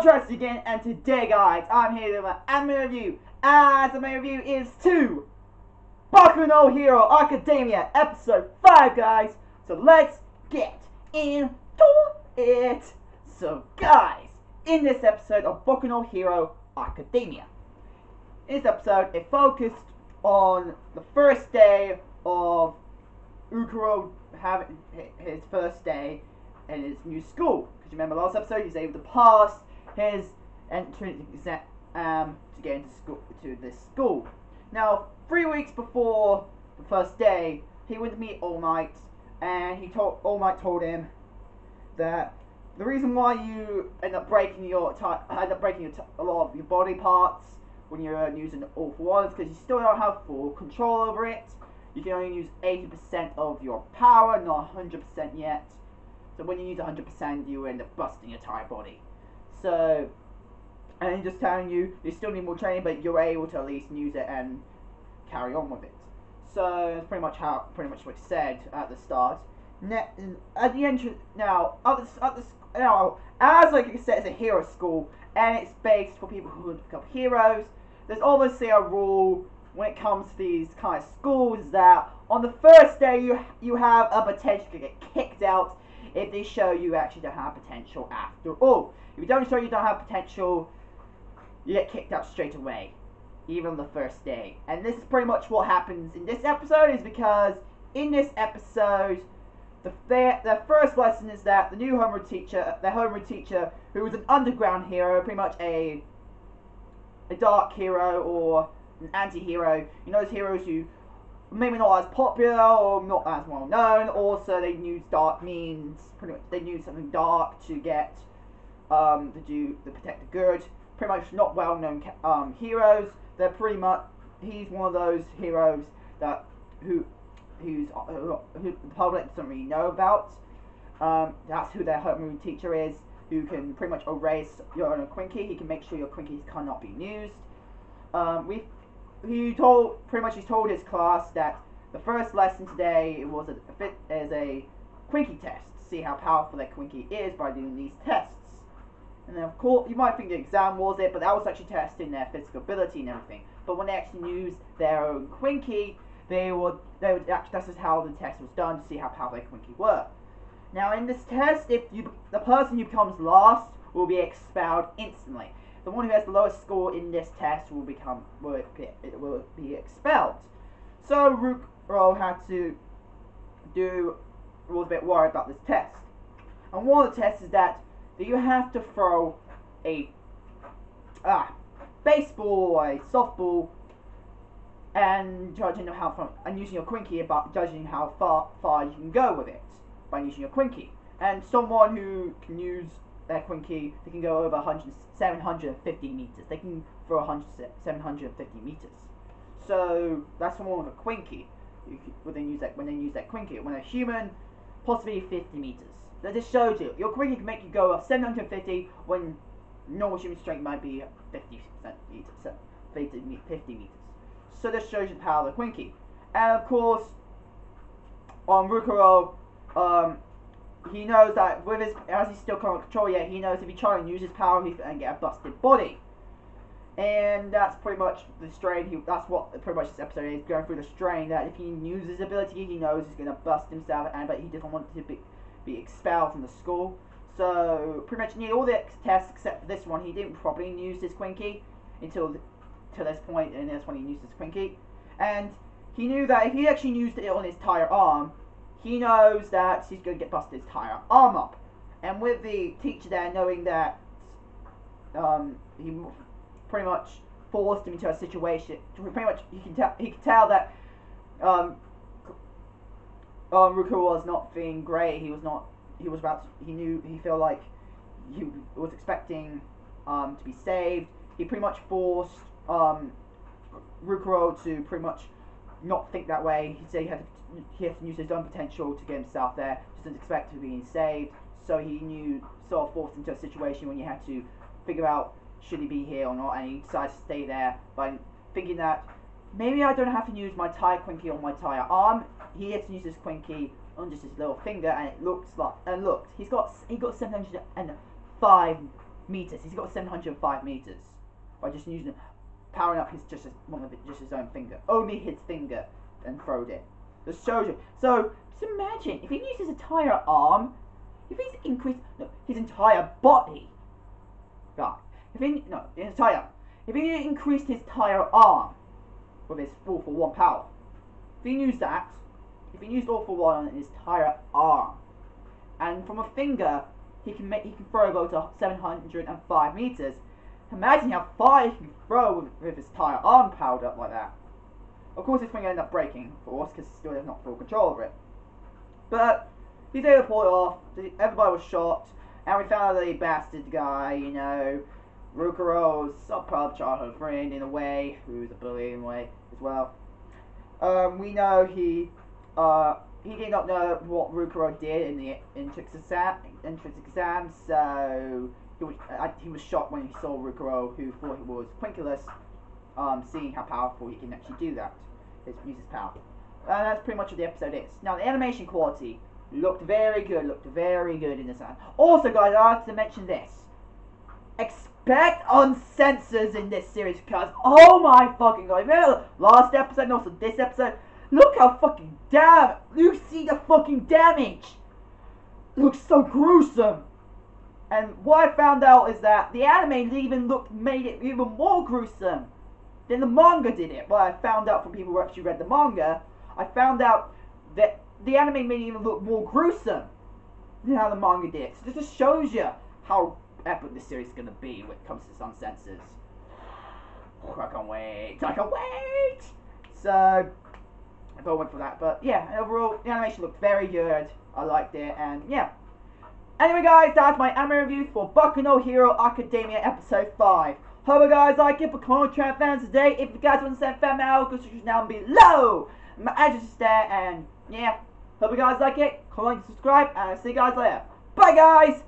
Trust again, and today, guys, I'm here with an anime review, as the main review is to Boku no Hero Academia, episode 5, guys. So let's get into it. So, guys, in this episode of Boku no Hero Academia, in this episode, it focused on the first day of Ukuro having his first day in his new school. Because you remember last episode, he was able to pass his entrance exam to get into school, to this school. Now, 3 weeks before the first day, he went to meet All Might, and All Might told him that the reason why you end up breaking a lot of your body parts when you're using All for One is because you still don't have full control over it. You can only use 80% of your power, not 100% yet. So when you use 100%, you end up busting your entire body. So, and he's just telling you still need more training, but you're able to at least use it and carry on with it. So that's pretty much what he said at the start. At the entrance now, as like I said, it's a hero school, and it's based for people who want to become heroes. There's obviously a rule when it comes to these kind of schools that on the first day you have a potential to get kicked out if they show you actually don't have potential after all. If you don't show you don't have potential, you get kicked out straight away, even on the first day. And this is pretty much what happens in this episode, is because in this episode, the first lesson is that the new homeroom teacher, who is an underground hero, pretty much a dark hero or an anti-hero, you know, those heroes who maybe not as popular or not as well known. Also, they use dark means. Pretty much, they use something dark to get to protect the good. Pretty much not well known heroes. They're pretty much, he's one of those heroes that who the public doesn't really know about. That's who their homeroom teacher is, who can pretty much erase your own Quinky. He can make sure your Quinkies cannot be used. He's told his class that the first lesson today was a Quinky test, to see how powerful their Quinky is by doing these tests. And then of course, you might think the exam was it, but that was actually testing their physical ability and everything. But when they actually used their own Quinky, that's just how the test was done, to see how powerful their Quinky were. Now in this test, the person who becomes last will be expelled instantly. The one who has the lowest score in this test will be expelled. So Rukro was a bit worried about this test. And one of the tests is that you have to throw a baseball or a softball, and using your Quinky, judging how far you can go with it by using your Quinky. And someone who can use their Quinky, they can go over 750 meters. They can throw 750 meters. So that's someone with a Quinky. When they use that Quinky. When a human, possibly 50 meters. That just shows you your Quinky can make you go up 750 when normal human strength might be 50 meters. So this shows you the power of the Quinky. And of course, Rukuro, he knows that as he's still can't control yet, he knows if he tries to use his power, he's going to get a busted body. And that's pretty much the strain. That's what pretty much this episode is, going through the strain that if he uses his ability, he knows he's going to bust himself, but he doesn't want to be expelled from the school. So pretty much all the tests except for this one, he didn't properly use his Quinky until this point, and that's when he used his Quinky. And he knew that if he actually used it on his entire arm, he knows that he's going to get busted his entire arm up. And with the teacher there knowing that he pretty much forced him into a situation, pretty much he can tell that Ruku was not feeling great. He felt like he was expecting to be saved. He pretty much forced Rukuro to pretty much not think that way. He said he had to use his own potential to get himself there. Just didn't expect to be saved. So he sort of forced into a situation when you had to figure out should he be here or not, and he decided to stay there by thinking that maybe I don't have to use my entire Quinky on my entire arm. He had to use his Quinky on just his little finger, and he got 705 meters. He's got 705 meters by just using powering up just his own finger, only his finger, and throwed it. Just shows you. So just imagine if he used his entire arm, if he's increased his entire body. God, if he increased his entire arm with his all-for-one power, if he used all-for-one on his entire arm, and from a finger he can throw about to 705 meters. Imagine how far he can throw with his entire arm powered up like that. Of course, his finger ended up breaking, of course, because he still has not full control over it. But he's able to pull it off. Everybody was shocked, and we found out that the bastard guy, you know, Rukuro's subpar childhood friend in a way, who's a bully in a way as well. We know he did not know what Rukuro did in the entrance exam, so he was shocked when he saw Rukuro, who thought he was Quinculus, seeing how powerful he can actually do that, use his power. And that's pretty much what the episode is. Now, the animation quality looked very good in this one. Also, guys, I have to mention this. Expect uncensors in this series, because, oh my fucking god, remember the last episode and also this episode? Look how fucking you see the fucking damage. It looks so gruesome. And what I found out is that the anime made it even more gruesome than the manga did it. What I found out from people who actually read the manga, I found out that the anime made it even look more gruesome than how the manga did. So this just shows you how epic this series is going to be when it comes to some senses. I can't wait. So I went for that, but yeah, overall the animation looked very good. I liked it, and yeah. Anyway, guys, that's my anime review for Boku no Hero Academia episode 5. Hope you guys like it. For Contract fans today, if you guys want to send fan mail, go search down below. My address is there, and yeah, hope you guys like it. Comment, subscribe, and I'll see you guys later. Bye, guys.